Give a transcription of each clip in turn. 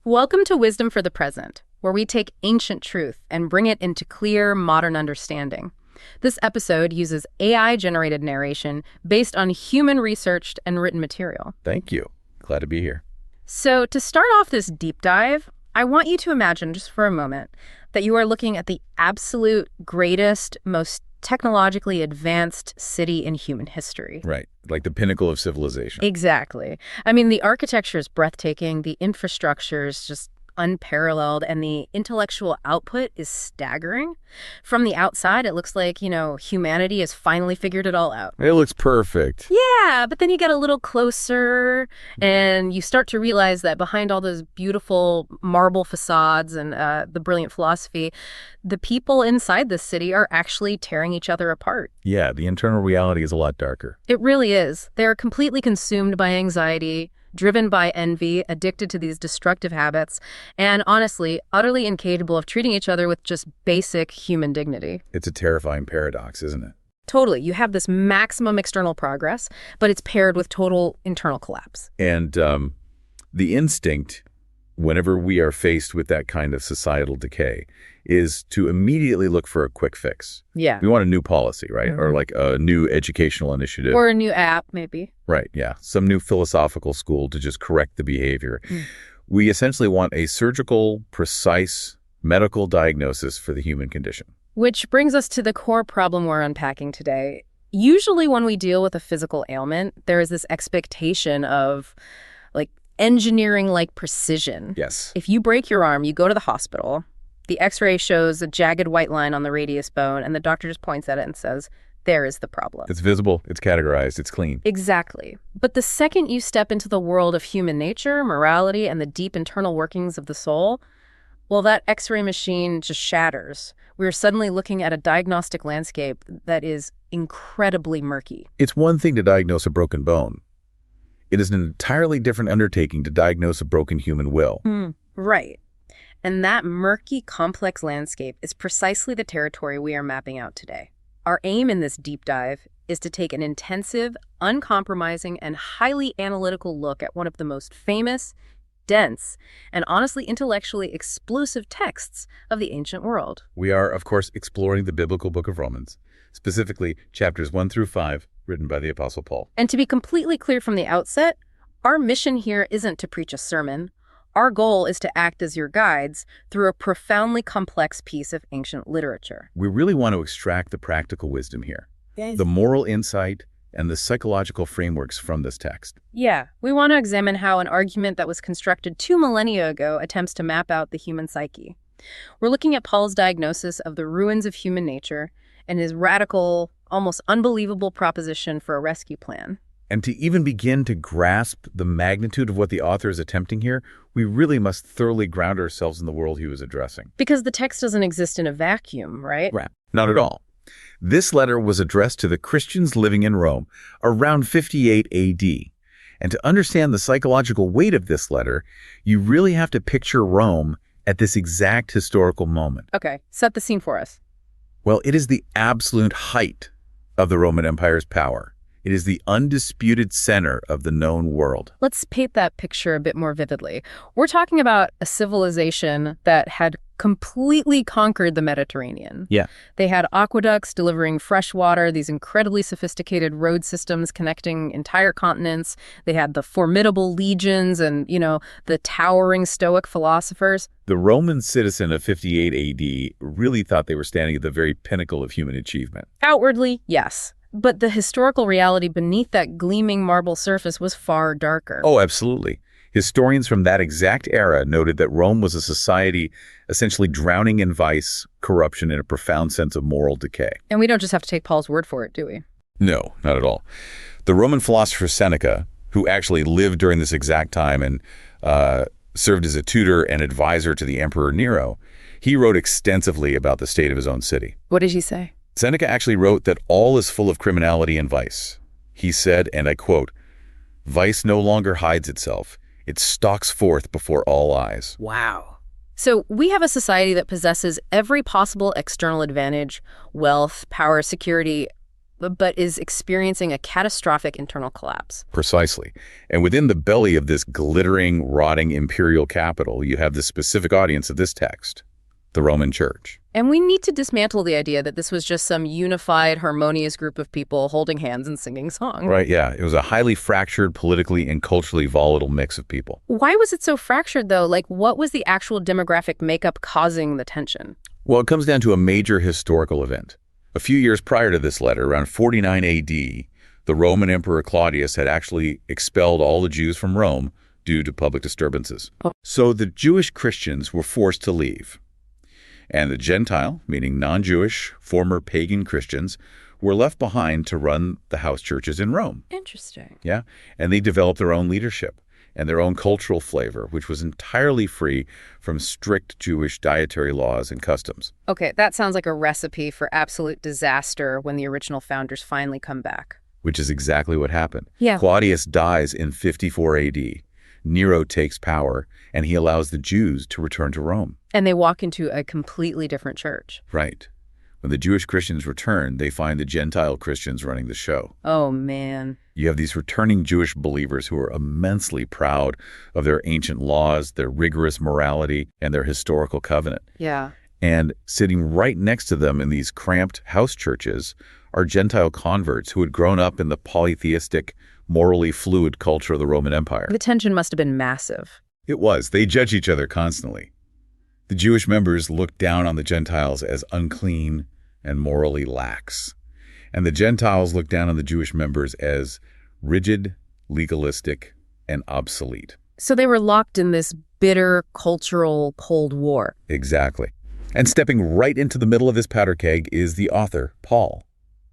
Welcome to Wisdom for the Present, where we take ancient truth and bring it into clear, modern understanding. This episode uses AI-generated narration based on human-researched and written material. Thank you. Glad to be here. So to start off this deep dive, I want you to imagine just for a moment that you are looking at the absolute greatest, most technologically advanced city in human history. Right. Like the pinnacle of civilization. Exactly. I mean, the architecture is breathtaking, the infrastructure is just unparalleled, and the intellectual output is staggering. From the outside, it looks like, humanity has finally figured it all out. It looks perfect. Yeah, but then you get a little closer, and you start to realize that behind all those beautiful marble facades and the brilliant philosophy, the people inside this city are actually tearing each other apart. Yeah, the internal reality is a lot darker. It really is. They are completely consumed by anxiety, driven by envy, addicted to these destructive habits, and honestly, utterly incapable of treating each other with just basic human dignity. It's a terrifying paradox, isn't it? Totally. You have this maximum external progress, but it's paired with total internal collapse. And the instinct, whenever we are faced with that kind of societal decay, is to immediately look for a quick fix. Yeah. We want a new policy, right? Mm-hmm. Or like a new educational initiative. Or a new app, maybe. Right, yeah. Some new philosophical school to just correct the behavior. We essentially want a surgical, precise medical diagnosis for the human condition. Which brings us to the core problem we're unpacking today. Usually when we deal with a physical ailment, there is this expectation of engineering-like precision. Yes. If you break your arm, you go to the hospital. The x-ray shows a jagged white line on the radius bone, and the doctor just points at it and says, there is the problem. It's visible, it's categorized, it's clean. Exactly. But the second you step into the world of human nature, morality, and the deep internal workings of the soul, well, that x-ray machine just shatters. We're suddenly looking at a diagnostic landscape that is incredibly murky. It's one thing to diagnose a broken bone. It is an entirely different undertaking to diagnose a broken human will. Right. And that murky, complex landscape is precisely the territory we are mapping out today. Our aim in this deep dive is to take an intensive, uncompromising, and highly analytical look at one of the most famous, dense, and honestly intellectually explosive texts of the ancient world. We are, of course, exploring the biblical book of Romans, specifically chapters 1 through 5, written by the Apostle Paul. And to be completely clear from the outset, our mission here isn't to preach a sermon. Our goal is to act as your guides through a profoundly complex piece of ancient literature. We really want to extract the practical wisdom here, the moral insight, and the psychological frameworks from this text. Yeah, we want to examine how an argument that was constructed 2 millennia ago attempts to map out the human psyche. We're looking at Paul's diagnosis of the ruins of human nature and his radical, almost unbelievable proposition for a rescue plan. And to even begin to grasp the magnitude of what the author is attempting here, we really must thoroughly ground ourselves in the world he was addressing. Because the text doesn't exist in a vacuum, right? Right. Not at all. This letter was addressed to the Christians living in Rome around 58 AD. And to understand the psychological weight of this letter, you really have to picture Rome at this exact historical moment. Okay, set the scene for us. Well, it is the absolute height of the Roman Empire's power. It is the undisputed center of the known world. Let's paint that picture a bit more vividly. We're talking about a civilization that had completely conquered the Mediterranean. Yeah. They had aqueducts delivering fresh water, these incredibly sophisticated road systems connecting entire continents. They had the formidable legions and, the towering Stoic philosophers. The Roman citizen of 58 AD really thought they were standing at the very pinnacle of human achievement. Outwardly, yes. But the historical reality beneath that gleaming marble surface was far darker. Oh, absolutely. Historians from that exact era noted that Rome was a society essentially drowning in vice, corruption, and a profound sense of moral decay. And we don't just have to take Paul's word for it, do we? No, not at all. The Roman philosopher Seneca, who actually lived during this exact time and served as a tutor and advisor to the Emperor Nero, he wrote extensively about the state of his own city. What did he say? Seneca actually wrote that all is full of criminality and vice. He said, and I quote, "Vice no longer hides itself. It stalks forth before all eyes." Wow. So we have a society that possesses every possible external advantage, wealth, power, security, but is experiencing a catastrophic internal collapse. Precisely. And within the belly of this glittering, rotting imperial capital, you have the specific audience of this text, the Roman Church. And we need to dismantle the idea that this was just some unified, harmonious group of people holding hands and singing songs. Right, yeah. It was a highly fractured, politically and culturally volatile mix of people. Why was it so fractured, though? Like, what was the actual demographic makeup causing the tension? Well, it comes down to a major historical event. A few years prior to this letter, around 49 AD, the Roman Emperor Claudius had actually expelled all the Jews from Rome due to public disturbances. Oh. So the Jewish Christians were forced to leave. And the Gentile, meaning non-Jewish, former pagan Christians, were left behind to run the house churches in Rome. Interesting. Yeah, and they developed their own leadership and their own cultural flavor, which was entirely free from strict Jewish dietary laws and customs. Okay, that sounds like a recipe for absolute disaster when the original founders finally come back. Which is exactly what happened. Yeah. Claudius dies in 54 AD. Nero takes power, and he allows the Jews to return to Rome. And they walk into a completely different church. Right. When the Jewish Christians return, they find the Gentile Christians running the show. Oh, man. You have these returning Jewish believers who are immensely proud of their ancient laws, their rigorous morality, and their historical covenant. Yeah. And sitting right next to them in these cramped house churches are Gentile converts who had grown up in the polytheistic, morally fluid culture of the Roman Empire. The tension must have been massive. It was. They judge each other constantly. The Jewish members looked down on the Gentiles as unclean and morally lax. And the Gentiles looked down on the Jewish members as rigid, legalistic, and obsolete. So they were locked in this bitter cultural Cold War. Exactly. And stepping right into the middle of this powder keg is the author, Paul.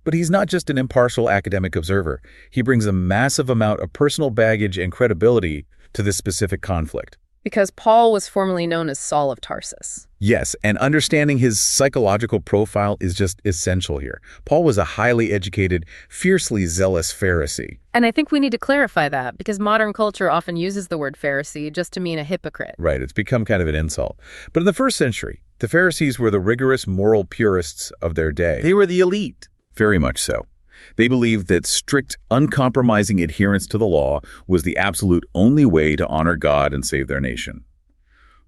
But he's not just an impartial academic observer. He brings a massive amount of personal baggage and credibility to this specific conflict. Because Paul was formerly known as Saul of Tarsus. Yes, and understanding his psychological profile is just essential here. Paul was a highly educated, fiercely zealous Pharisee. And I think we need to clarify that, because modern culture often uses the word Pharisee just to mean a hypocrite. Right, it's become kind of an insult. But in the first century, the Pharisees were the rigorous moral purists of their day. They were the elite. Very much so. They believed that strict, uncompromising adherence to the law was the absolute only way to honor God and save their nation.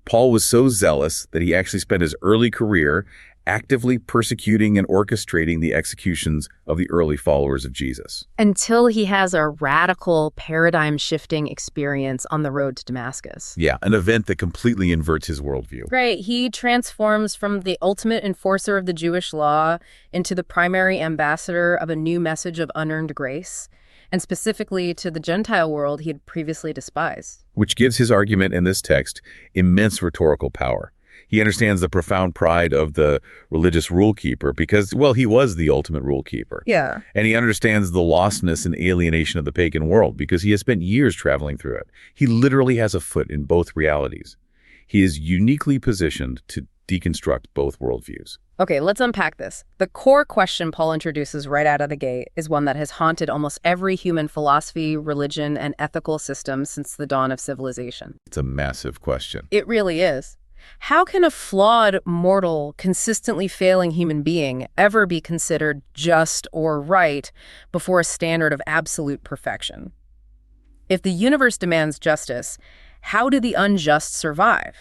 Paul was so zealous that he actually spent his early career actively persecuting and orchestrating the executions of the early followers of Jesus. Until he has a radical, paradigm-shifting experience on the road to Damascus. Yeah, an event that completely inverts his worldview. Right. He transforms from the ultimate enforcer of the Jewish law into the primary ambassador of a new message of unearned grace, and specifically to the Gentile world he had previously despised. Which gives his argument in this text immense rhetorical power. He understands the profound pride of the religious rule keeper because, well, he was the ultimate rule keeper. Yeah. And he understands the lostness and alienation of the pagan world because he has spent years traveling through it. He literally has a foot in both realities. He is uniquely positioned to deconstruct both worldviews. Okay, let's unpack this. The core question Paul introduces right out of the gate is one that has haunted almost every human philosophy, religion, and ethical system since the dawn of civilization. It's a massive question. It really is. How can a flawed, mortal, consistently failing human being ever be considered just or right before a standard of absolute perfection? If the universe demands justice, how do the unjust survive?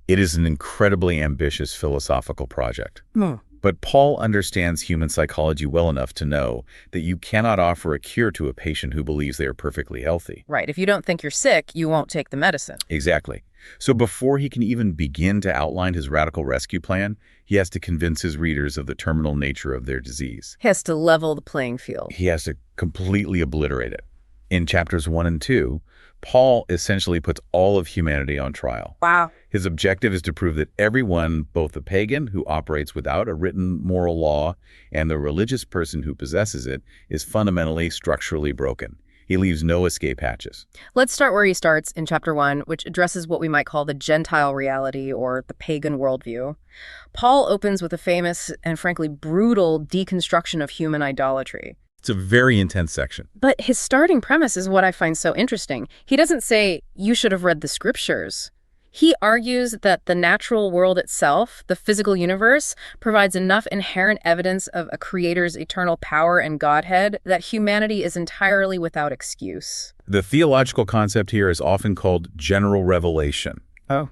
It is an incredibly ambitious philosophical project. Hmm. But Paul understands human psychology well enough to know that you cannot offer a cure to a patient who believes they are perfectly healthy. Right. If you don't think you're sick, you won't take the medicine. Exactly. So before he can even begin to outline his radical rescue plan, he has to convince his readers of the terminal nature of their disease. He has to level the playing field. He has to completely obliterate it. In chapters 1 and 2, Paul essentially puts all of humanity on trial. Wow. His objective is to prove that everyone, both the pagan who operates without a written moral law and the religious person who possesses it, is fundamentally structurally broken. He leaves no escape hatches. Let's start where he starts in chapter 1, which addresses what we might call the Gentile reality or the pagan worldview. Paul opens with a famous and frankly brutal deconstruction of human idolatry. It's a very intense section. But his starting premise is what I find so interesting. He doesn't say, you should have read the scriptures. He argues that the natural world itself, the physical universe, provides enough inherent evidence of a creator's eternal power and godhead that humanity is entirely without excuse. The theological concept here is often called general revelation. Oh.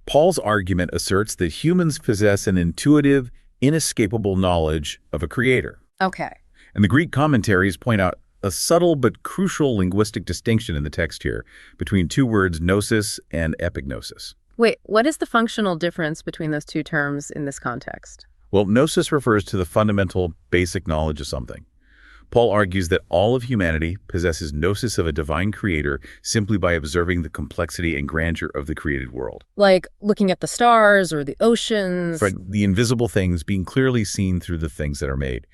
Paul's argument asserts that humans possess an intuitive, inescapable knowledge of a creator. Okay. And the Greek commentaries point out a subtle but crucial linguistic distinction in the text here between two words, gnosis and epignosis. Wait, what is the functional difference between those two terms in this context? Well, gnosis refers to the fundamental, basic knowledge of something. Paul argues that all of humanity possesses gnosis of a divine creator simply by observing the complexity and grandeur of the created world. Like looking at the stars or the oceans? Right, the invisible things being clearly seen through the things that are made.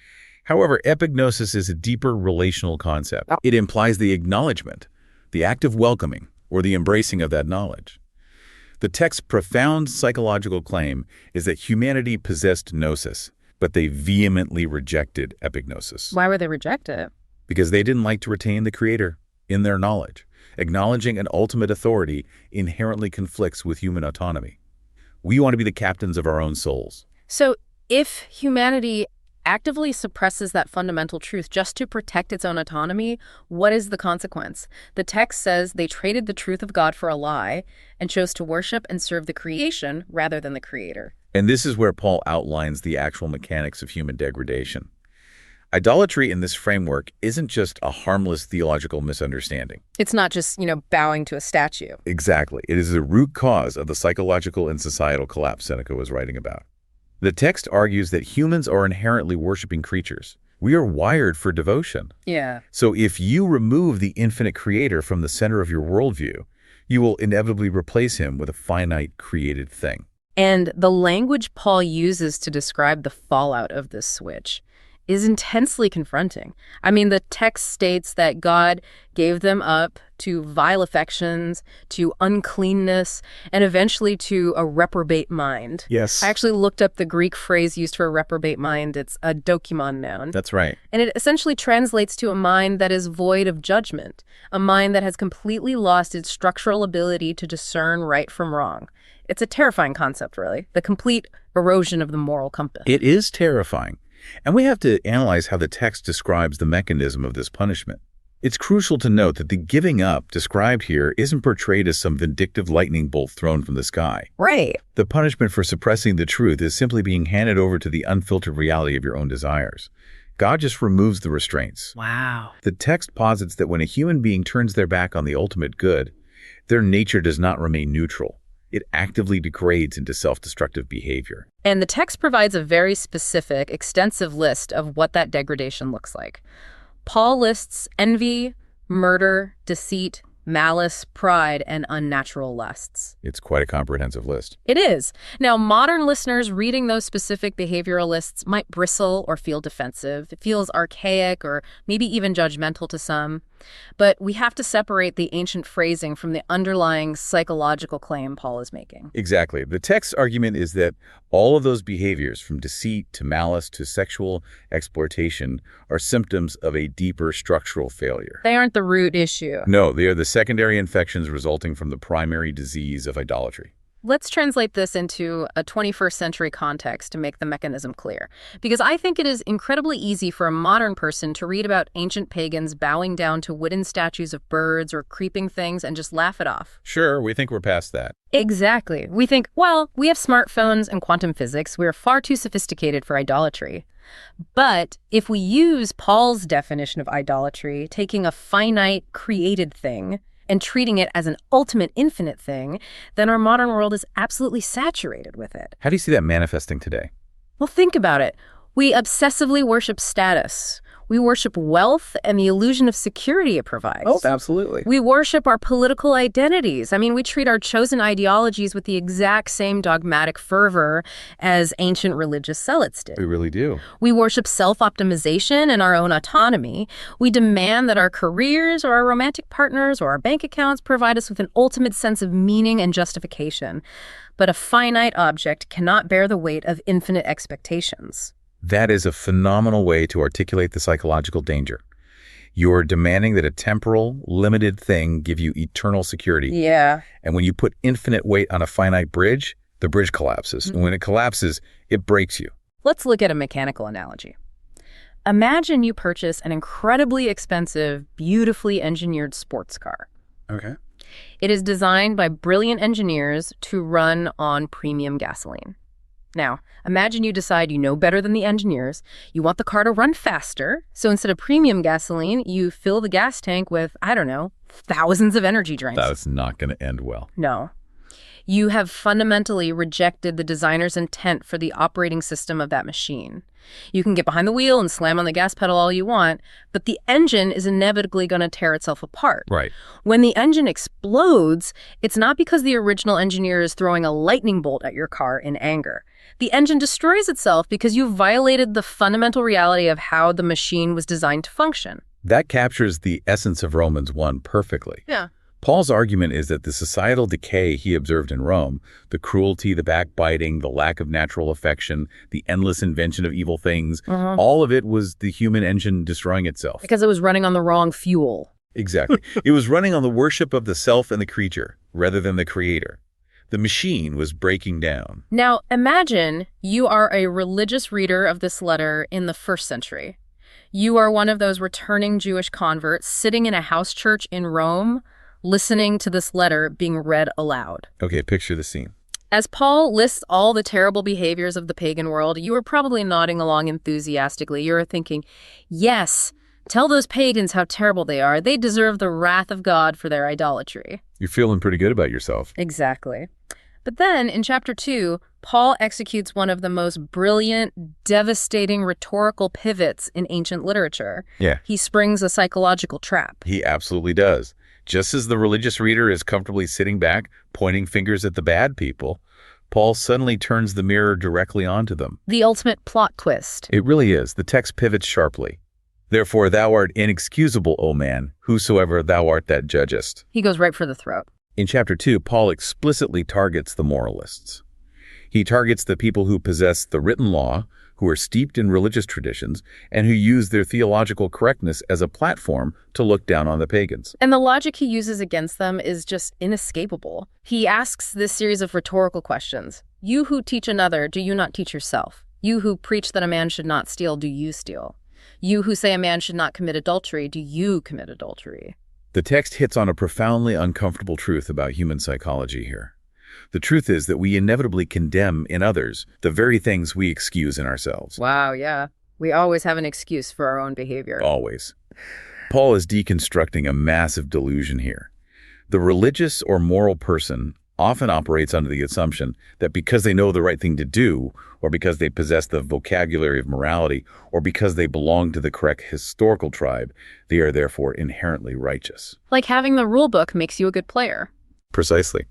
However, epignosis is a deeper relational concept. It implies the acknowledgement, the active welcoming, or the embracing of that knowledge. The text's profound psychological claim is that humanity possessed gnosis, but they vehemently rejected epignosis. Why would they reject it? Because they didn't like to retain the creator in their knowledge. Acknowledging an ultimate authority inherently conflicts with human autonomy. We want to be the captains of our own souls. So if humanity actively suppresses that fundamental truth just to protect its own autonomy, what is the consequence? The text says they traded the truth of God for a lie and chose to worship and serve the creation rather than the creator. And this is where Paul outlines the actual mechanics of human degradation. Idolatry in this framework isn't just a harmless theological misunderstanding. It's not just, bowing to a statue. Exactly. It is the root cause of the psychological and societal collapse Seneca was writing about. The text argues that humans are inherently worshiping creatures. We are wired for devotion. Yeah. So if you remove the infinite creator from the center of your worldview, you will inevitably replace him with a finite created thing. And the language Paul uses to describe the fallout of this switch is intensely confronting. I mean, the text states that God gave them up to vile affections, to uncleanness, and eventually to a reprobate mind. Yes. I actually looked up the Greek phrase used for a reprobate mind. It's a dokimon noun. That's right. And it essentially translates to a mind that is void of judgment, a mind that has completely lost its structural ability to discern right from wrong. It's a terrifying concept, really, the complete erosion of the moral compass. It is terrifying. And we have to analyze how the text describes the mechanism of this punishment. It's crucial to note that the giving up described here isn't portrayed as some vindictive lightning bolt thrown from the sky. Right. The punishment for suppressing the truth is simply being handed over to the unfiltered reality of your own desires. God just removes the restraints. Wow. The text posits that when a human being turns their back on the ultimate good, their nature does not remain neutral. It actively degrades into self-destructive behavior. And the text provides a very specific, extensive list of what that degradation looks like. Paul lists envy, murder, deceit, malice, pride, and unnatural lusts. It's quite a comprehensive list. It is. Now, modern listeners reading those specific behavioral lists might bristle or feel defensive. It feels archaic or maybe even judgmental to some. But we have to separate the ancient phrasing from the underlying psychological claim Paul is making. Exactly. The text's argument is that all of those behaviors, from deceit to malice to sexual exploitation, are symptoms of a deeper structural failure. They aren't the root issue. No, they are the secondary infections resulting from the primary disease of idolatry. Let's translate this into a 21st century context to make the mechanism clear. Because I think it is incredibly easy for a modern person to read about ancient pagans bowing down to wooden statues of birds or creeping things and just laugh it off. Sure, we think we're past that. Exactly. We think, well, we have smartphones and quantum physics. We're far too sophisticated for idolatry. But if we use Paul's definition of idolatry, taking a finite created thing and treating it as an ultimate infinite thing, then our modern world is absolutely saturated with it. How do you see that manifesting today? Well, think about it. We obsessively worship status. We worship wealth and the illusion of security it provides. Oh, absolutely. We worship our political identities. I mean, we treat our chosen ideologies with the exact same dogmatic fervor as ancient religious zealots did. We really do. We worship self-optimization and our own autonomy. We demand that our careers or our romantic partners or our bank accounts provide us with an ultimate sense of meaning and justification. But a finite object cannot bear the weight of infinite expectations. That is a phenomenal way to articulate the psychological danger. You're demanding that a temporal, limited thing give you eternal security. Yeah. And when you put infinite weight on a finite bridge, the bridge collapses. And when it collapses, it breaks you. Let's look at a mechanical analogy. Imagine you purchase an incredibly expensive, beautifully engineered sports car. Okay. It is designed by brilliant engineers to run on premium gasoline. Now, imagine you decide you know better than the engineers. You want the car to run faster, so instead of premium gasoline, you fill the gas tank with, I don't know, thousands of energy drinks. That's not going to end well. No. You have fundamentally rejected the designer's intent for the operating system of that machine. You can get behind the wheel and slam on the gas pedal all you want, but the engine is inevitably going to tear itself apart. Right. When the engine explodes, it's not because the original engineer is throwing a lightning bolt at your car in anger. The engine destroys itself because you violated the fundamental reality of how the machine was designed to function. That captures the essence of Romans 1 perfectly. Yeah. Paul's argument is that the societal decay he observed in Rome, the cruelty, the backbiting, the lack of natural affection, the endless invention of evil things, all of it was the human engine destroying itself. Because it was running on the wrong fuel. Exactly. It was running on the worship of the self and the creature, rather than the creator. The machine was breaking down. Now, imagine you are a religious reader of this letter in the 1st century. You are one of those returning Jewish converts sitting in a house church in Rome, listening to this letter being read aloud. Okay, picture the scene. As Paul lists all the terrible behaviors of the pagan world, you are probably nodding along enthusiastically. You're thinking, yes, tell those pagans how terrible they are. They deserve the wrath of God for their idolatry. You're feeling pretty good about yourself. Exactly. But then, in chapter 2, Paul executes one of the most brilliant, devastating rhetorical pivots in ancient literature. Yeah. He springs a psychological trap. He absolutely does. Just as the religious reader is comfortably sitting back, pointing fingers at the bad people, Paul suddenly turns the mirror directly onto them. The ultimate plot twist. It really is. The text pivots sharply. Therefore thou art inexcusable, O man, whosoever thou art that judgest. He goes right for the throat. In chapter 2, Paul explicitly targets the moralists. He targets the people who possess the written law, who are steeped in religious traditions, and who use their theological correctness as a platform to look down on the pagans. And the logic he uses against them is just inescapable. He asks this series of rhetorical questions. You who teach another, do you not teach yourself? You who preach that a man should not steal, do you steal? You who say a man should not commit adultery, do you commit adultery? The text hits on a profoundly uncomfortable truth about human psychology here. The truth is that we inevitably condemn in others the very things we excuse in ourselves. Wow, yeah. We always have an excuse for our own behavior. Always. Paul is deconstructing a massive delusion here. The religious or moral person often operates under the assumption that because they know the right thing to do, or because they possess the vocabulary of morality, or because they belong to the correct historical tribe, they are therefore inherently righteous. Like having the rule book makes you a good player. Precisely.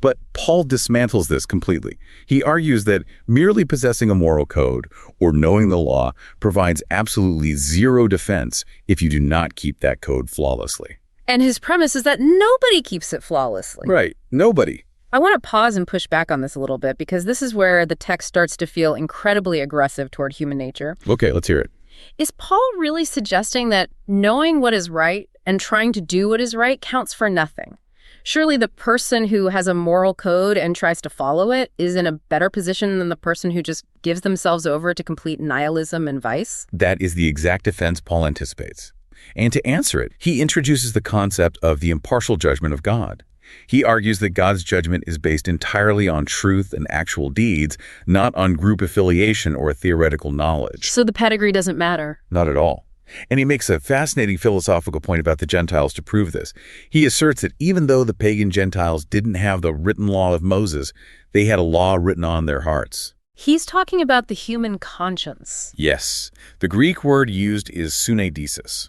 But Paul dismantles this completely. He argues that merely possessing a moral code or knowing the law provides absolutely zero defense if you do not keep that code flawlessly. And his premise is that nobody keeps it flawlessly. Right. Nobody. I want to pause and push back on this a little bit because this is where the text starts to feel incredibly aggressive toward human nature. Okay, let's hear it. Is Paul really suggesting that knowing what is right and trying to do what is right counts for nothing? Surely the person who has a moral code and tries to follow it is in a better position than the person who just gives themselves over to complete nihilism and vice? That is the exact defense Paul anticipates. And to answer it, he introduces the concept of the impartial judgment of God. He argues that God's judgment is based entirely on truth and actual deeds, not on group affiliation or theoretical knowledge. So the pedigree doesn't matter? Not at all. And he makes a fascinating philosophical point about the Gentiles to prove this. He asserts that even though the pagan Gentiles didn't have the written law of Moses, they had a law written on their hearts. He's talking about the human conscience. Yes. The Greek word used is suneidesis.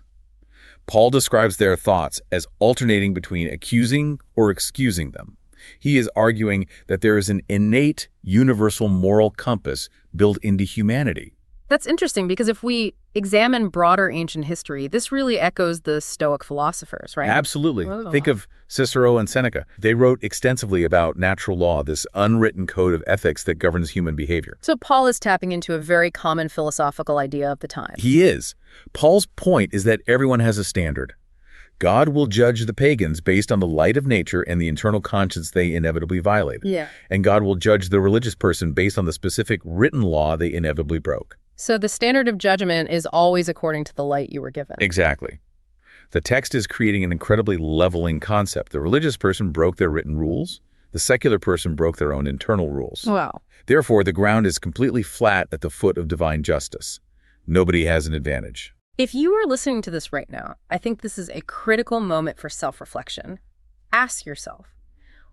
Paul describes their thoughts as alternating between accusing or excusing them. He is arguing that there is an innate, universal moral compass built into humanity. That's interesting because if we examine broader ancient history, this really echoes the Stoic philosophers, right? Absolutely. Oh. Think of Cicero and Seneca. They wrote extensively about natural law, this unwritten code of ethics that governs human behavior. So Paul is tapping into a very common philosophical idea of the time. He is. Paul's point is that everyone has a standard. God will judge the pagans based on the light of nature and the internal conscience they inevitably violated. Yeah. And God will judge the religious person based on the specific written law they inevitably broke. So the standard of judgment is always according to the light you were given. Exactly. The text is creating an incredibly leveling concept. The religious person broke their written rules. The secular person broke their own internal rules. Wow. Therefore, the ground is completely flat at the foot of divine justice. Nobody has an advantage. If you are listening to this right now, I think this is a critical moment for self-reflection. Ask yourself,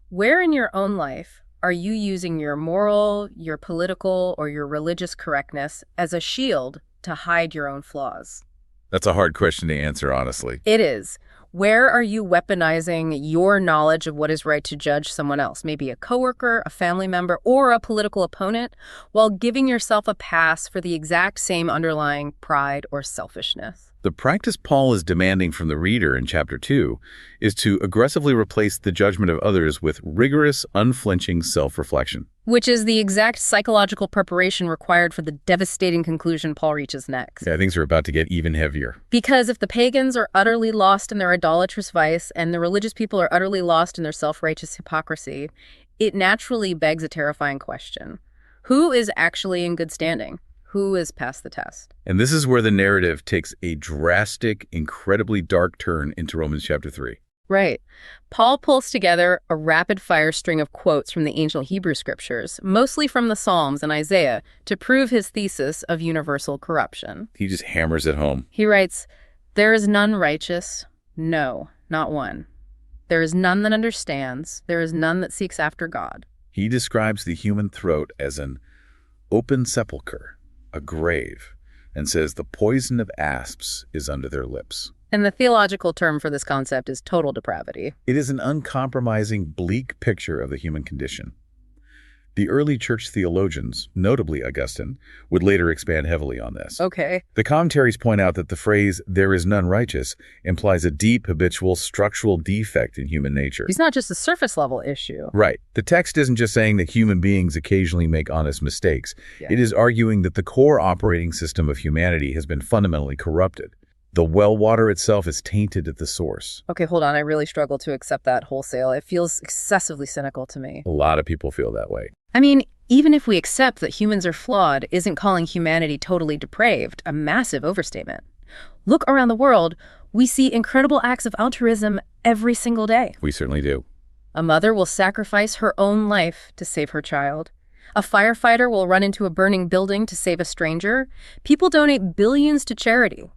where in your own life are you using your moral, your political, or your religious correctness as a shield to hide your own flaws? That's a hard question to answer, honestly. It is. Where are you weaponizing your knowledge of what is right to judge someone else, maybe a coworker, a family member, or a political opponent, while giving yourself a pass for the exact same underlying pride or selfishness? The practice Paul is demanding from the reader in chapter 2 is to aggressively replace the judgment of others with rigorous, unflinching self-reflection. Which is the exact psychological preparation required for the devastating conclusion Paul reaches next. Yeah, things are about to get even heavier. Because if the pagans are utterly lost in their idolatrous vice and the religious people are utterly lost in their self-righteous hypocrisy, it naturally begs a terrifying question. Who is actually in good standing? Who is past the test? And this is where the narrative takes a drastic, incredibly dark turn into Romans chapter 3. Right. Paul pulls together a rapid-fire string of quotes from the ancient Hebrew scriptures, mostly from the Psalms and Isaiah, to prove his thesis of universal corruption. He just hammers it home. He writes, "There is none righteous, no, not one. There is none that understands, there is none that seeks after God." He describes the human throat as an open sepulcher, a grave, and says the poison of asps is under their lips. And the theological term for this concept is total depravity. It is an uncompromising, bleak picture of the human condition. The early church theologians, notably Augustine, would later expand heavily on this. Okay. The commentaries point out that the phrase, "there is none righteous," implies a deep, habitual, structural defect in human nature. It's not just a surface-level issue. Right. The text isn't just saying that human beings occasionally make honest mistakes. Yeah. It is arguing that the core operating system of humanity has been fundamentally corrupted. The well water itself is tainted at the source. Okay, hold on. I really struggle to accept that wholesale. It feels excessively cynical to me. A lot of people feel that way. I mean, even if we accept that humans are flawed, isn't calling humanity totally depraved a massive overstatement? Look around the world. We see incredible acts of altruism every single day. We certainly do. A mother will sacrifice her own life to save her child. A firefighter will run into a burning building to save a stranger. People donate billions to charity.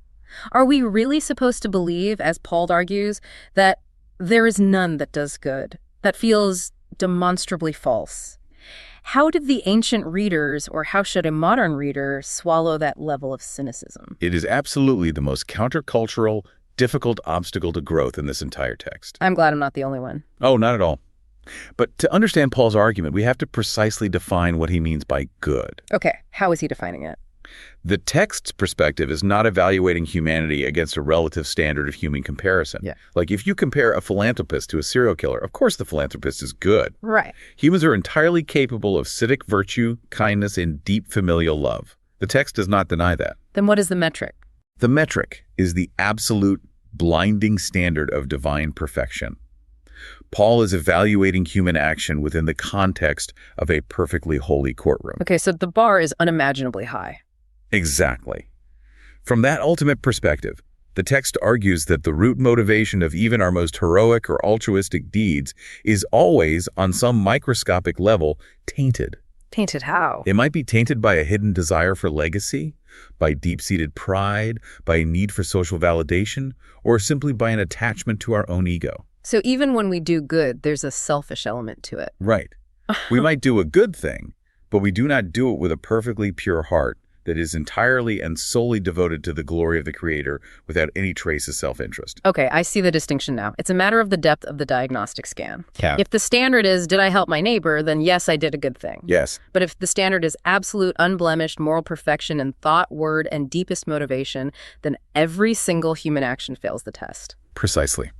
Are we really supposed to believe, as Paul argues, that there is none that does good? That feels demonstrably false. How did the ancient readers, or how should a modern reader, swallow that level of cynicism? It is absolutely the most countercultural, difficult obstacle to growth in this entire text. I'm glad I'm not the only one. Oh, not at all. But to understand Paul's argument, we have to precisely define what he means by good. Okay, how is he defining it? The text's perspective is not evaluating humanity against a relative standard of human comparison. Yeah. Like if you compare a philanthropist to a serial killer, of course the philanthropist is good. Right. Humans are entirely capable of civic virtue, kindness, and deep familial love. The text does not deny that. Then what is the metric? The metric is the absolute, blinding standard of divine perfection. Paul is evaluating human action within the context of a perfectly holy courtroom. Okay, so the bar is unimaginably high. Exactly. From that ultimate perspective, the text argues that the root motivation of even our most heroic or altruistic deeds is always, on some microscopic level, tainted. Tainted how? It might be tainted by a hidden desire for legacy, by deep-seated pride, by a need for social validation, or simply by an attachment to our own ego. So even when we do good, there's a selfish element to it. Right. We might do a good thing, but we do not do it with a perfectly pure heart, that is entirely and solely devoted to the glory of the Creator without any trace of self-interest. Okay, I see the distinction now. It's a matter of the depth of the diagnostic scan. Yeah. If the standard is, did I help my neighbor, then yes, I did a good thing. Yes. But if the standard is absolute, unblemished moral perfection in thought, word, and deepest motivation, then every single human action fails the test. Precisely.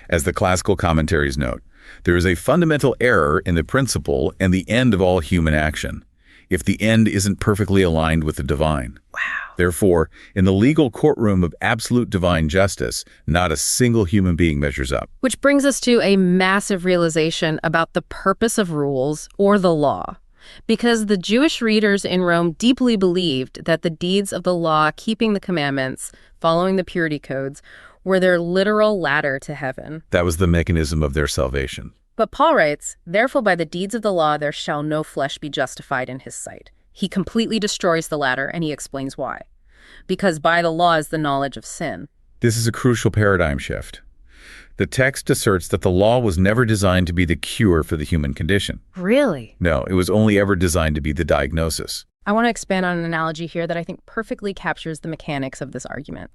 As the classical commentaries note, there is a fundamental error in the principle and the end of all human action, if the end isn't perfectly aligned with the divine. Wow. Therefore, in the legal courtroom of absolute divine justice, not a single human being measures up. Which brings us to a massive realization about the purpose of rules or the law. Because the Jewish readers in Rome deeply believed that the deeds of the law, keeping the commandments, following the purity codes, were their literal ladder to heaven. That was the mechanism of their salvation. But Paul writes, therefore by the deeds of the law there shall no flesh be justified in his sight. He completely destroys the ladder, and he explains why. Because by the law is the knowledge of sin. This is a crucial paradigm shift. The text asserts that the law was never designed to be the cure for the human condition. Really? No, it was only ever designed to be the diagnosis. I want to expand on an analogy here that I think perfectly captures the mechanics of this argument.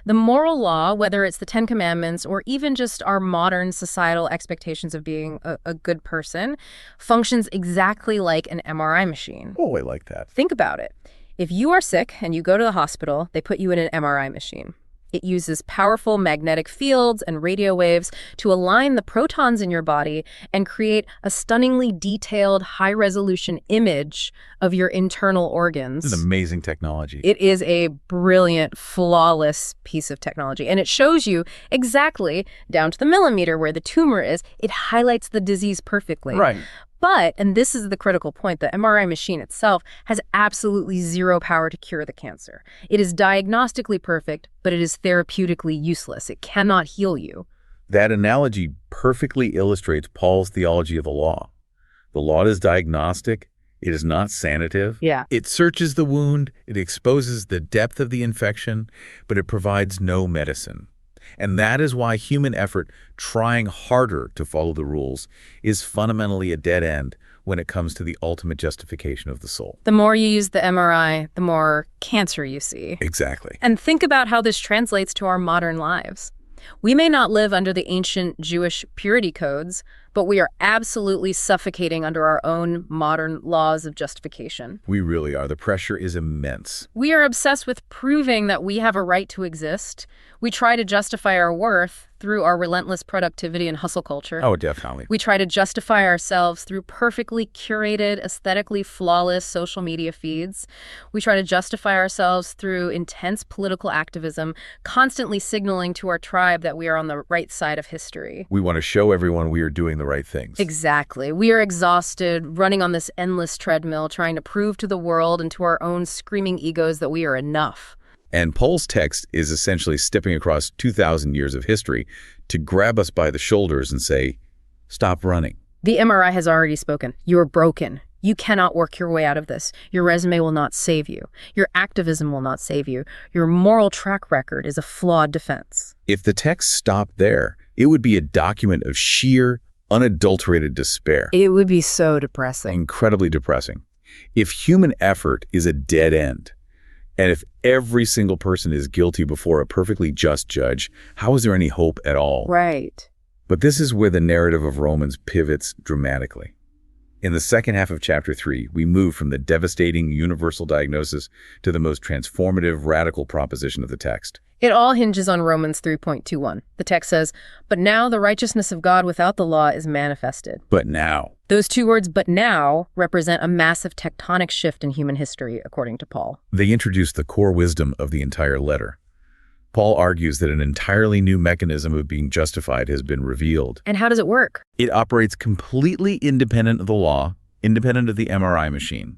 The moral law, whether it's the Ten Commandments or even just our modern societal expectations of being a good person, functions exactly like an MRI machine. Oh, I like that. Think about it. If you are sick and you go to the hospital, they put you in an MRI machine. It uses powerful magnetic fields and radio waves to align the protons in your body and create a stunningly detailed, high-resolution image of your internal organs. This is amazing technology. It is a brilliant, flawless piece of technology. And it shows you exactly, down to the millimeter, where the tumor is. It highlights the disease perfectly. Right. But, and this is the critical point, the MRI machine itself has absolutely zero power to cure the cancer. It is diagnostically perfect, but it is therapeutically useless. It cannot heal you. That analogy perfectly illustrates Paul's theology of the law. The law is diagnostic. It is not sanative. Yeah. It searches the wound. It exposes the depth of the infection, but it provides no medicine. And that is why human effort, trying harder to follow the rules, is fundamentally a dead end when it comes to the ultimate justification of the soul. The more you use the MRI, the more cancer you see. Exactly. And think about how this translates to our modern lives. We may not live under the ancient Jewish purity codes, but we are absolutely suffocating under our own modern laws of justification. We really are. The pressure is immense. We are obsessed with proving that we have a right to exist. We try to justify our worth through our relentless productivity and hustle culture. Oh, definitely. We try to justify ourselves through perfectly curated, aesthetically flawless social media feeds. We try to justify ourselves through intense political activism, constantly signaling to our tribe that we are on the right side of history. We want to show everyone we are doing the right things. Exactly. We are exhausted, running on this endless treadmill, trying to prove to the world and to our own screaming egos that we are enough. And Paul's text is essentially stepping across 2,000 years of history to grab us by the shoulders and say, stop running. The MRI has already spoken. You are broken. You cannot work your way out of this. Your resume will not save you. Your activism will not save you. Your moral track record is a flawed defense. If the text stopped there, it would be a document of sheer, unadulterated despair. It would be so depressing. Incredibly depressing. If human effort is a dead end, and if every single person is guilty before a perfectly just judge, how is there any hope at all? Right. But this is where the narrative of Romans pivots dramatically. In the second half of chapter 3, we move from the devastating universal diagnosis to the most transformative, radical proposition of the text. It all hinges on Romans 3.21. The text says, "But now the righteousness of God without the law is manifested." But now. Those two words, "but now," represent a massive tectonic shift in human history, according to Paul. They introduce the core wisdom of the entire letter. Paul argues that an entirely new mechanism of being justified has been revealed. And how does it work? It operates completely independent of the law, independent of the MRI machine.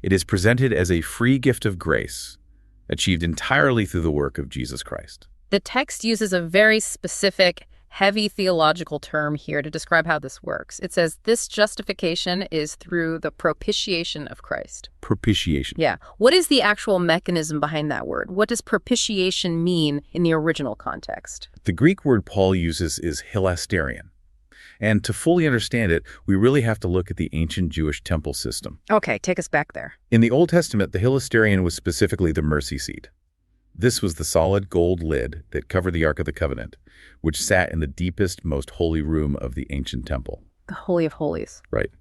It is presented as a free gift of grace, achieved entirely through the work of Jesus Christ. The text uses a very specific, heavy theological term here to describe how this works. It says this justification is through the propitiation of Christ. Propitiation. Yeah. What is the actual mechanism behind that word? What does propitiation mean in the original context? The Greek word Paul uses is hilasterion, And to fully understand it, we really have to look at the ancient Jewish temple system. Okay, take us back there. In the Old Testament, the hilasterion was specifically the mercy seat. This was the solid gold lid that covered the Ark of the Covenant, which sat in the deepest, most holy room of the ancient temple. The Holy of Holies. Right.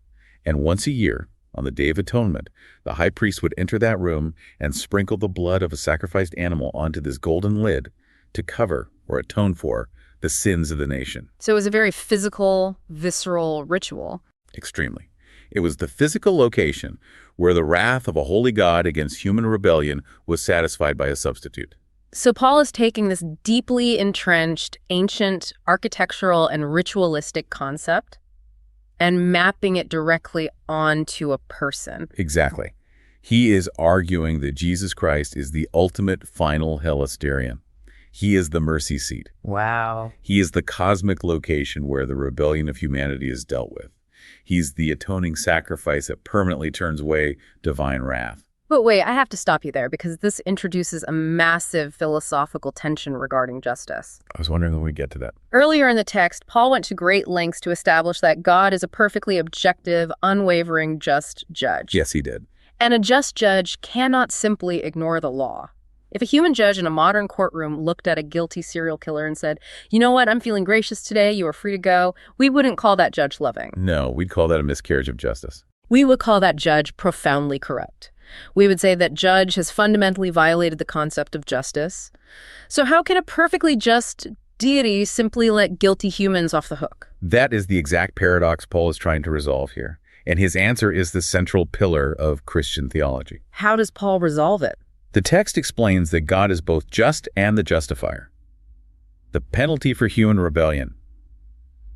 And once a year, on the Day of Atonement, the high priest would enter that room and sprinkle the blood of a sacrificed animal onto this golden lid to cover or atone for the sins of the nation. So it was a very physical, visceral ritual. Extremely. It was the physical location where the wrath of a holy God against human rebellion was satisfied by a substitute. So Paul is taking this deeply entrenched, ancient, architectural and ritualistic concept and mapping it directly onto a person. Exactly. He is arguing that Jesus Christ is the ultimate final hilasterion. He is the mercy seat. Wow. He is the cosmic location where the rebellion of humanity is dealt with. He's the atoning sacrifice that permanently turns away divine wrath. But wait, I have to stop you there because this introduces a massive philosophical tension regarding justice. I was wondering when we get to that. Earlier in the text, Paul went to great lengths to establish that God is a perfectly objective, unwavering, just judge. Yes, he did. And a just judge cannot simply ignore the law. If a human judge in a modern courtroom looked at a guilty serial killer and said, you know what, I'm feeling gracious today, you are free to go, we wouldn't call that judge loving. No, we'd call that a miscarriage of justice. We would call that judge profoundly corrupt. We would say that judge has fundamentally violated the concept of justice. So how can a perfectly just deity simply let guilty humans off the hook? That is the exact paradox Paul is trying to resolve here. And his answer is the central pillar of Christian theology. How does Paul resolve it? The text explains that God is both just and the justifier. The penalty for human rebellion,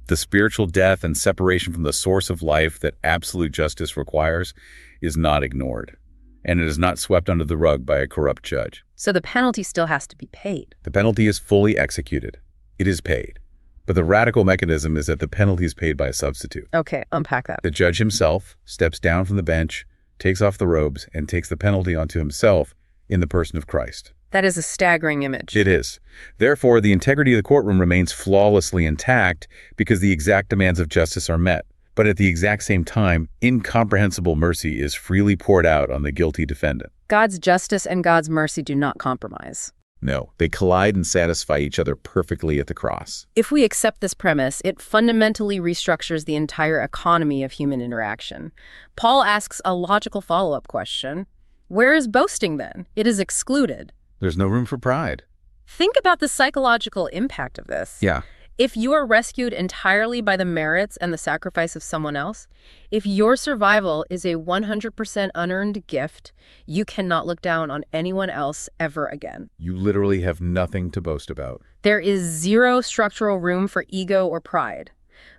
the spiritual death and separation from the source of life that absolute justice requires, is not ignored. And it is not swept under the rug by a corrupt judge. So the penalty still has to be paid. The penalty is fully executed. It is paid. But the radical mechanism is that the penalty is paid by a substitute. Okay, unpack that. The judge himself steps down from the bench, takes off the robes, and takes the penalty onto himself in the person of Christ. That is a staggering image. It is. Therefore, the integrity of the courtroom remains flawlessly intact because the exact demands of justice are met. But at the exact same time, incomprehensible mercy is freely poured out on the guilty defendant. God's justice and God's mercy do not compromise. No, they collide and satisfy each other perfectly at the cross. If we accept this premise, it fundamentally restructures the entire economy of human interaction. Paul asks a logical follow-up question. Where is boasting then? It is excluded. There's no room for pride. Think about the psychological impact of this. Yeah. If you are rescued entirely by the merits and the sacrifice of someone else, if your survival is a 100% unearned gift, you cannot look down on anyone else ever again. You literally have nothing to boast about. There is zero structural room for ego or pride.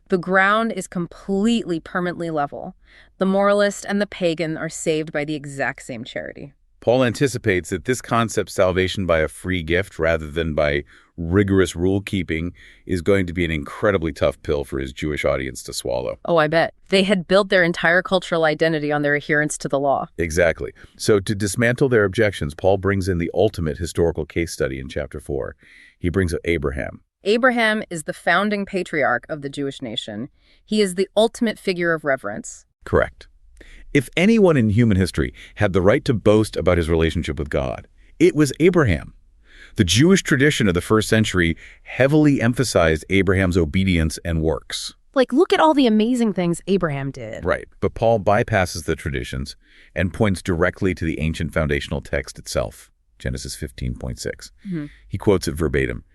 The ground is completely permanently level. The moralist and the pagan are saved by the exact same charity. Paul anticipates that this concept, salvation by a free gift rather than by rigorous rule-keeping, is going to be an incredibly tough pill for his Jewish audience to swallow. Oh, I bet. They had built their entire cultural identity on their adherence to the law. Exactly. So to dismantle their objections, Paul brings in the ultimate historical case study in chapter 4. He brings up Abraham. Abraham is the founding patriarch of the Jewish nation. He is the ultimate figure of reverence. Correct. If anyone in human history had the right to boast about his relationship with God, it was Abraham. The Jewish tradition of the first century heavily emphasized Abraham's obedience and works. Like, look at all the amazing things Abraham did. Right. But Paul bypasses the traditions and points directly to the ancient foundational text itself, Genesis 15:6. He quotes it verbatim.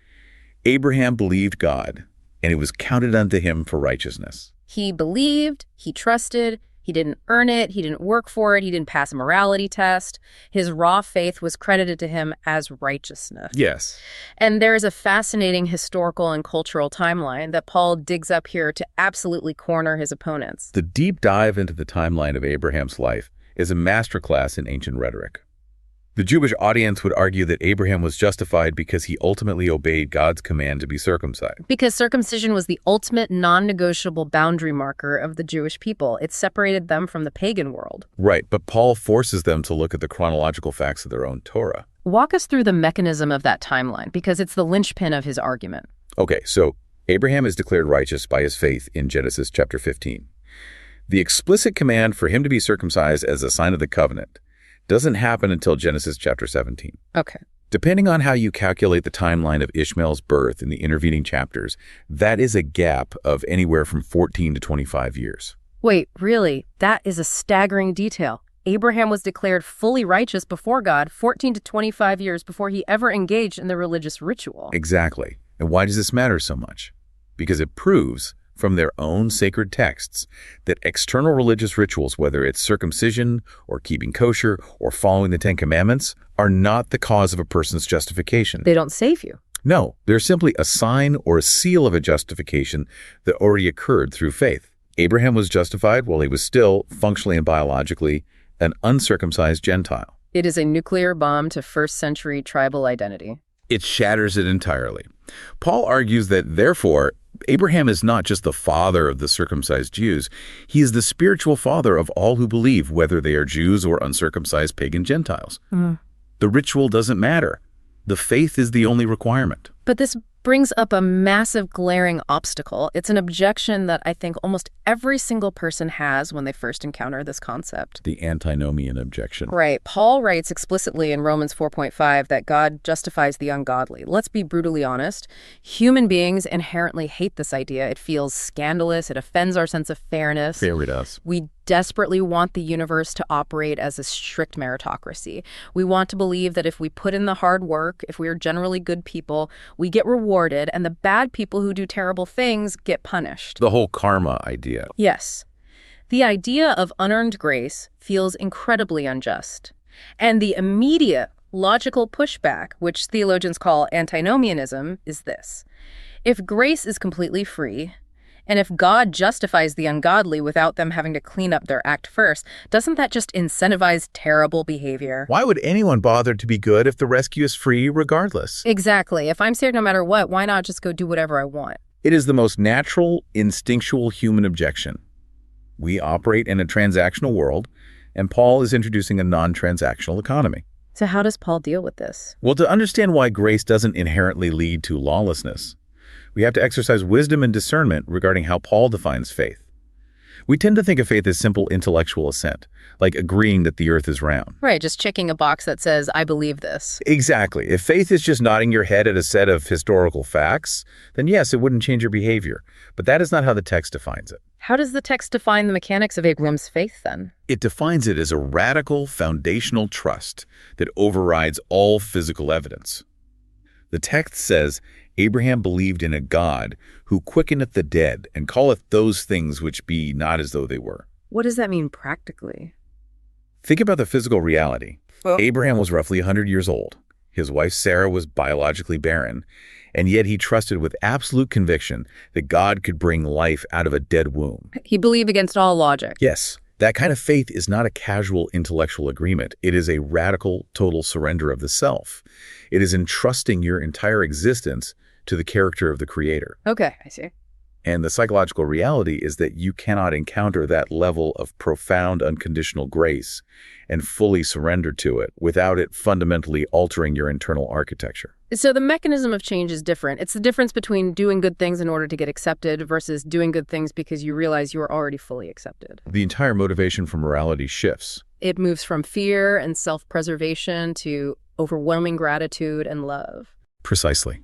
Abraham believed God, and it was counted unto him for righteousness. He believed, he trusted, he didn't earn it, he didn't work for it, he didn't pass a morality test. His raw faith was credited to him as righteousness. Yes. And there is a fascinating historical and cultural timeline that Paul digs up here to absolutely corner his opponents. The deep dive into the timeline of Abraham's life is a masterclass in ancient rhetoric. The Jewish audience would argue that Abraham was justified because he ultimately obeyed God's command to be circumcised. Because circumcision was the ultimate non-negotiable boundary marker of the Jewish people. It separated them from the pagan world. Right, but Paul forces them to look at the chronological facts of their own Torah. Walk us through the mechanism of that timeline, because it's the linchpin of his argument. Okay, so Abraham is declared righteous by his faith in Genesis chapter 15. The explicit command for him to be circumcised as a sign of the covenant doesn't happen until Genesis chapter 17. Okay. Depending on how you calculate the timeline of Ishmael's birth in the intervening chapters, that is a gap of anywhere from 14 to 25 years. Wait, really? That is a staggering detail. Abraham was declared fully righteous before God 14 to 25 years before he ever engaged in the religious ritual. Exactly. And why does this matter so much? Because it proves from their own sacred texts that external religious rituals, whether it's circumcision or keeping kosher or following the Ten Commandments, are not the cause of a person's justification. They don't save you. No, they're simply a sign or a seal of a justification that already occurred through faith. Abraham was justified while he was still, functionally and biologically, an uncircumcised Gentile. It is a nuclear bomb to first-century tribal identity. It shatters it entirely. Paul argues that, therefore, Abraham is not just the father of the circumcised Jews. He is the spiritual father of all who believe, whether they are Jews or uncircumcised pagan Gentiles. The ritual doesn't matter. The faith is the only requirement. But this brings up a massive glaring obstacle. It's an objection that I think almost every single person has when they first encounter this concept. The antinomian objection. Right. Paul writes explicitly in Romans 4.5 that God justifies the ungodly. Let's be brutally honest. Human beings inherently hate this idea. It feels scandalous. It offends our sense of fairness. Fair it does. We desperately want the universe to operate as a strict meritocracy. We want to believe that if we put in the hard work, if we are generally good people, we get rewarded, and the bad people who do terrible things get punished. The whole karma idea. Yes. The idea of unearned grace feels incredibly unjust. And the immediate logical pushback, which theologians call antinomianism, is this. If grace is completely free, and if God justifies the ungodly without them having to clean up their act first, doesn't that just incentivize terrible behavior? Why would anyone bother to be good if the rescue is free regardless? Exactly. If I'm saved no matter what, why not just go do whatever I want? It is the most natural, instinctual human objection. We operate in a transactional world, and Paul is introducing a non-transactional economy. So how does Paul deal with this? Well, to understand why grace doesn't inherently lead to lawlessness, we have to exercise wisdom and discernment regarding how Paul defines faith. We tend to think of faith as simple intellectual assent, like agreeing that the earth is round. Right, just checking a box that says, I believe this. Exactly. If faith is just nodding your head at a set of historical facts, then yes, it wouldn't change your behavior. But that is not how the text defines it. How does the text define the mechanics of Abraham's faith, then? It defines it as a radical, foundational trust that overrides all physical evidence. The text says, Abraham believed in a God who quickeneth the dead and calleth those things which be not as though they were. What does that mean practically? Think about the physical reality. Well, Abraham was roughly 100 years old. His wife Sarah was biologically barren, and yet he trusted with absolute conviction that God could bring life out of a dead womb. he believed against all logic. Yes, that kind of faith is not a casual intellectual agreement. It is a radical, total surrender of the self. It is entrusting your entire existence to the character of the Creator. Okay, I see. And the psychological reality is that you cannot encounter that level of profound unconditional grace and fully surrender to it without it fundamentally altering your internal architecture. So the mechanism of change is different. It's the difference between doing good things in order to get accepted versus doing good things because you realize you are already fully accepted. The entire motivation for morality shifts. It moves from fear and self-preservation to overwhelming gratitude and love. Precisely.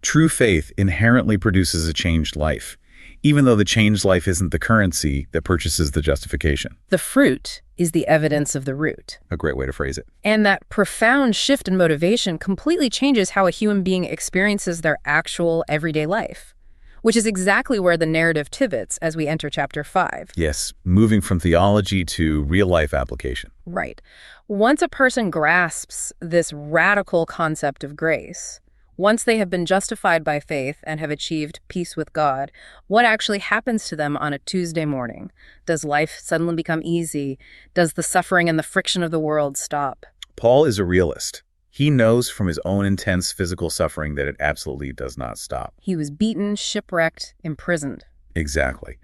True faith inherently produces a changed life, even though the changed life isn't the currency that purchases the justification. The fruit is the evidence of the root. A great way to phrase it. And that profound shift in motivation completely changes how a human being experiences their actual everyday life, which is exactly where the narrative pivots as we enter chapter 5. Yes, moving from theology to real-life application. Right. Once a person grasps this radical concept of grace, once they have been justified by faith and have achieved peace with God, what actually happens to them on a Tuesday morning? Does life suddenly become easy? Does the suffering and the friction of the world stop? Paul is a realist. He knows from his own intense physical suffering that it absolutely does not stop. He was beaten, shipwrecked, imprisoned. Exactly.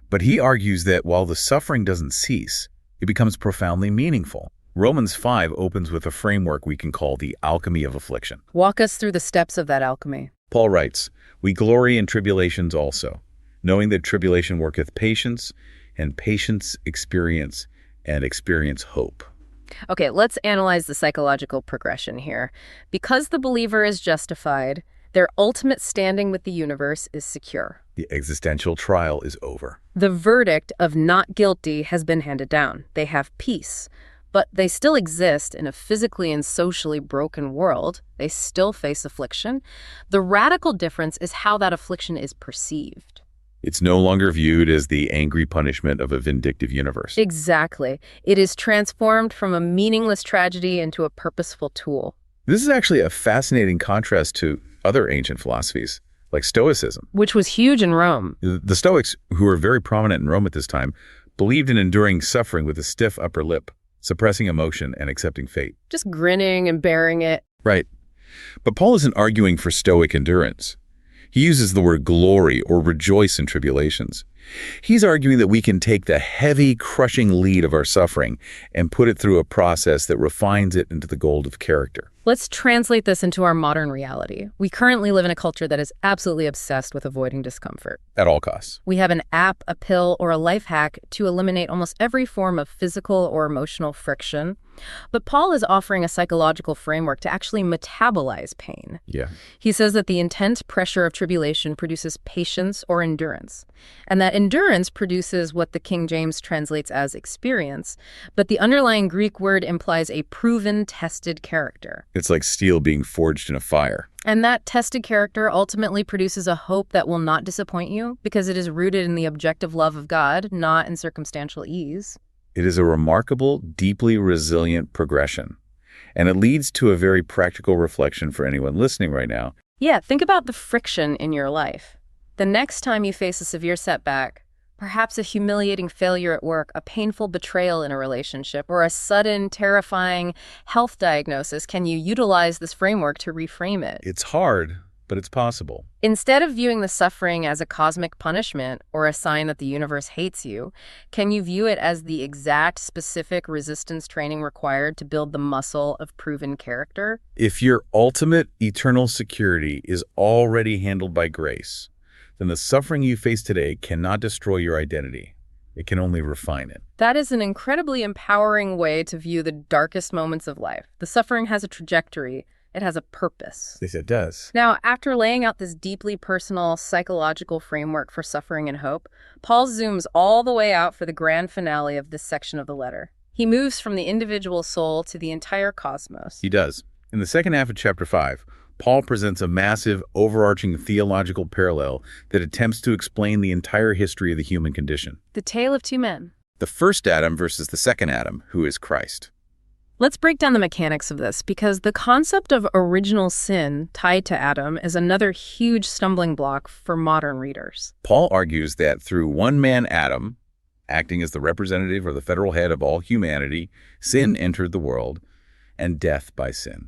But he argues that while the suffering doesn't cease, it becomes profoundly meaningful. Romans 5 opens with a framework we can call the alchemy of affliction. Walk us through the steps of that alchemy. Paul writes, "We glory in tribulations also, knowing that tribulation worketh patience, and patience experience, and experience hope." Okay, let's analyze the psychological progression here. Because the believer is justified, their ultimate standing with the universe is secure. The existential trial is over. The verdict of not guilty has been handed down. They have peace, but they still exist in a physically and socially broken world. They still face affliction. The radical difference is how that affliction is perceived. It's no longer viewed as the angry punishment of a vindictive universe. Exactly. It is transformed from a meaningless tragedy into a purposeful tool. This is actually a fascinating contrast to other ancient philosophies, like Stoicism. Which was huge in Rome. The Stoics, who were very prominent in Rome at this time, believed in enduring suffering with a stiff upper lip, suppressing emotion and accepting fate. Just grinning and bearing it. Right. But Paul isn't arguing for Stoic endurance. He uses the word glory or rejoice in tribulations. He's arguing that we can take the heavy, crushing lead of our suffering and put it through a process that refines it into the gold of character. Let's translate this into our modern reality. We currently live in a culture that is absolutely obsessed with avoiding discomfort. At all costs. We have an app, a pill, or a life hack to eliminate almost every form of physical or emotional friction. But Paul is offering a psychological framework to actually metabolize pain. Yeah. He says that the intense pressure of tribulation produces patience or endurance, and that endurance produces what the King James translates as experience, but the underlying Greek word implies a proven, tested character. It's like steel being forged in a fire. And that tested character ultimately produces a hope that will not disappoint you because it is rooted in the objective love of God, not in circumstantial ease. It is a remarkable, deeply resilient progression. And it leads to a very practical reflection for anyone listening right now. Yeah, think about the friction in your life. The next time you face a severe setback, perhaps a humiliating failure at work, a painful betrayal in a relationship, or a sudden, terrifying health diagnosis, can you utilize this framework to reframe it? It's hard, but it's possible. Instead of viewing the suffering as a cosmic punishment or a sign that the universe hates you, can you view it as the exact specific resistance training required to build the muscle of proven character? If your ultimate eternal security is already handled by grace, then the suffering you face today cannot destroy your identity. It can only refine it. That is an incredibly empowering way to view the darkest moments of life. The suffering has a trajectory. It has a purpose. Yes, it does. Now, after laying out this deeply personal psychological framework for suffering and hope, Paul zooms all the way out for the grand finale of this section of the letter. He moves from the individual soul to the entire cosmos. He does. In the second half of chapter 5, Paul presents a massive, overarching theological parallel that attempts to explain the entire history of the human condition. The tale of two men. The first Adam versus the second Adam, who is Christ. Let's break down the mechanics of this, because the concept of original sin tied to Adam is another huge stumbling block for modern readers. Paul argues that through one man, Adam, acting as the representative or the federal head of all humanity, sin entered the world, and death by sin.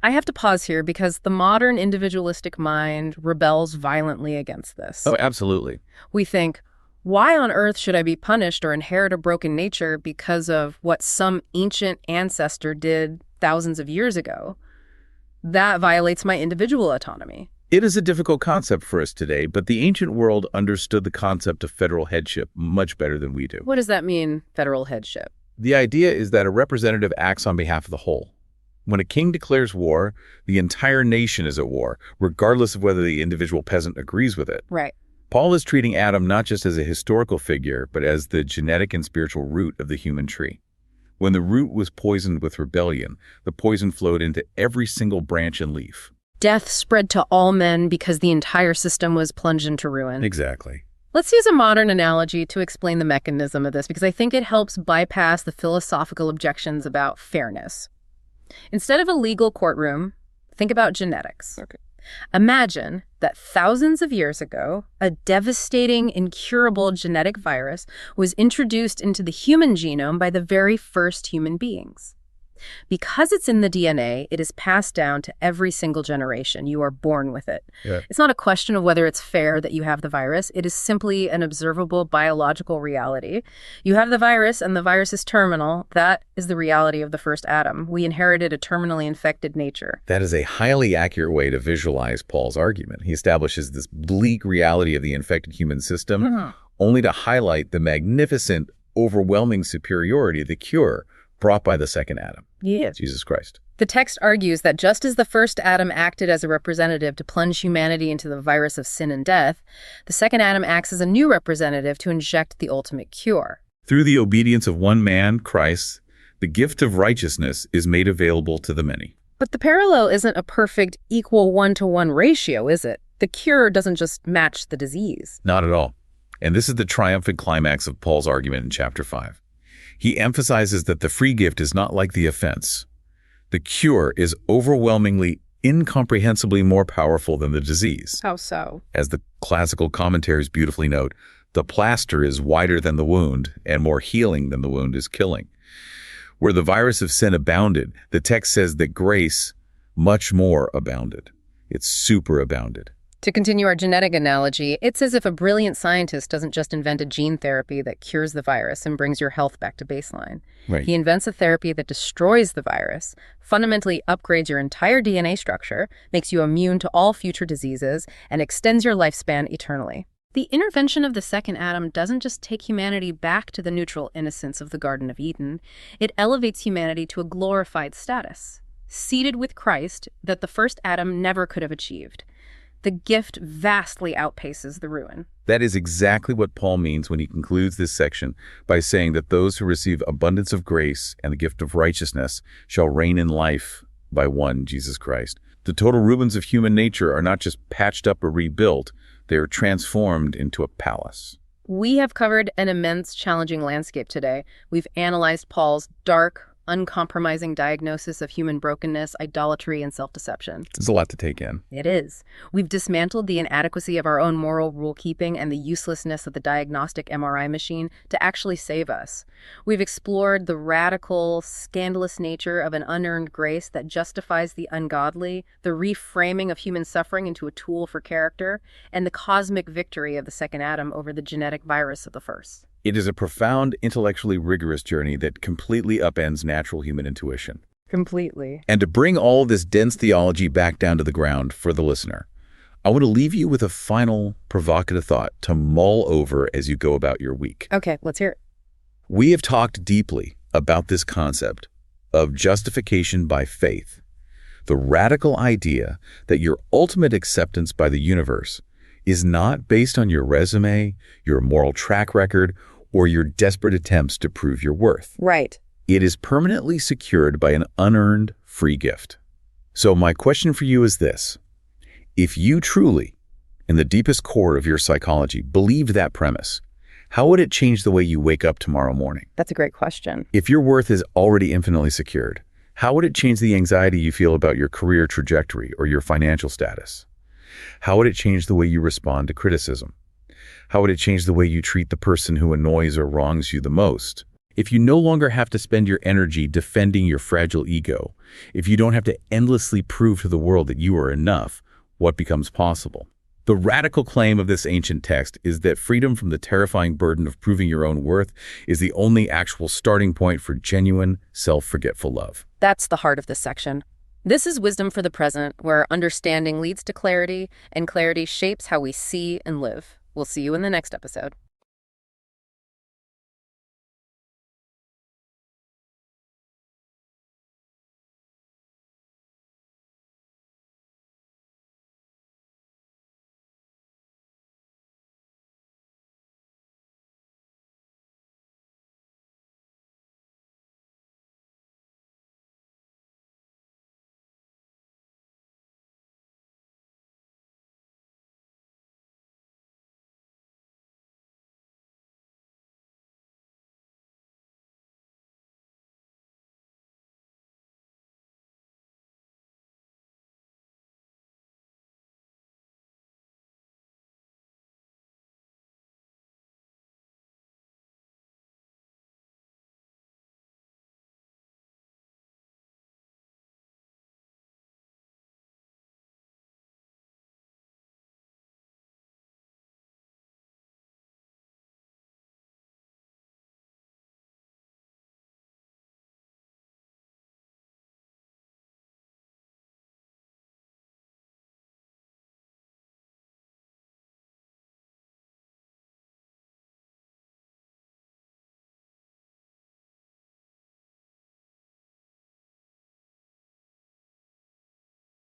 I have to pause here because the modern individualistic mind rebels violently against this. Oh, absolutely. We think, why on earth should I be punished or inherit a broken nature because of what some ancient ancestor did thousands of years ago? That violates my individual autonomy. It is a difficult concept for us today, but the ancient world understood the concept of federal headship much better than we do. What does that mean, federal headship? The idea is that a representative acts on behalf of the whole. When a king declares war, the entire nation is at war, regardless of whether the individual peasant agrees with it. Right. Paul is treating Adam not just as a historical figure, but as the genetic and spiritual root of the human tree. When the root was poisoned with rebellion, the poison flowed into every single branch and leaf. Death spread to all men because the entire system was plunged into ruin. Exactly. Let's use a modern analogy to explain the mechanism of this, because I think it helps bypass the philosophical objections about fairness. Instead of a legal courtroom, think about genetics. Okay. Imagine that thousands of years ago, a devastating, incurable genetic virus was introduced into the human genome by the very first human beings. Because it's in the DNA, it is passed down to every single generation. You are born with it. Yeah. It's not a question of whether it's fair that you have the virus. It is simply an observable biological reality. You have the virus, and the virus is terminal. That is the reality of the first Adam. We inherited a terminally infected nature. That is a highly accurate way to visualize Paul's argument. He establishes this bleak reality of the infected human system, only to highlight the magnificent, overwhelming superiority of the cure brought by the second Adam, Jesus Christ. The text argues that just as the first Adam acted as a representative to plunge humanity into the virus of sin and death, the second Adam acts as a new representative to inject the ultimate cure. Through the obedience of one man, Christ, the gift of righteousness is made available to the many. But the parallel isn't a perfect equal one-to-one ratio, is it? The cure doesn't just match the disease. Not at all. And this is the triumphant climax of Paul's argument in chapter 5. He emphasizes that the free gift is not like the offense. The cure is overwhelmingly, incomprehensibly more powerful than the disease. How so? As the classical commentaries beautifully note, the plaster is wider than the wound and more healing than the wound is killing. Where the virus of sin abounded, the text says that grace much more abounded. It's superabounded. To continue our genetic analogy, it's as if a brilliant scientist doesn't just invent a gene therapy that cures the virus and brings your health back to baseline. Right. He invents a therapy that destroys the virus, fundamentally upgrades your entire DNA structure, makes you immune to all future diseases, and extends your lifespan eternally. The intervention of the second Adam doesn't just take humanity back to the neutral innocence of the Garden of Eden. It elevates humanity to a glorified status, seated with Christ that the first Adam never could have achieved. The gift vastly outpaces the ruin. That is exactly what Paul means when he concludes this section by saying that those who receive abundance of grace and the gift of righteousness shall reign in life by one, Jesus Christ. The total ruins of human nature are not just patched up or rebuilt, they are transformed into a palace. We have covered an immense, challenging landscape today. We've analyzed Paul's dark, uncompromising diagnosis of human brokenness, idolatry, and self-deception. There's a lot to take in. It is. We've dismantled the inadequacy of our own moral rule-keeping and the uselessness of the diagnostic MRI machine to actually save us. We've explored the radical, scandalous nature of an unearned grace that justifies the ungodly, the reframing of human suffering into a tool for character, and the cosmic victory of the second Adam over the genetic virus of the first. It is a profound, intellectually rigorous journey that completely upends natural human intuition. Completely. And to bring all of this dense theology back down to the ground for the listener, I want to leave you with a final provocative thought to mull over as you go about your week. Okay, let's hear it. We have talked deeply about this concept of justification by faith, the radical idea that your ultimate acceptance by the universe is not based on your resume, your moral track record, or your desperate attempts to prove your worth. Right. It is permanently secured by an unearned free gift. So my question for you is this. If you truly, in the deepest core of your psychology, believed that premise, how would it change the way you wake up tomorrow morning? That's a great question. If your worth is already infinitely secured, how would it change the anxiety you feel about your career trajectory or your financial status? How would it change the way you respond to criticism? How would it change the way you treat the person who annoys or wrongs you the most? If you no longer have to spend your energy defending your fragile ego, if you don't have to endlessly prove to the world that you are enough, what becomes possible? The radical claim of this ancient text is that freedom from the terrifying burden of proving your own worth is the only actual starting point for genuine, self-forgetful love. That's the heart of this section. This is Wisdom for the Present, where understanding leads to clarity, and clarity shapes how we see and live. We'll see you in the next episode.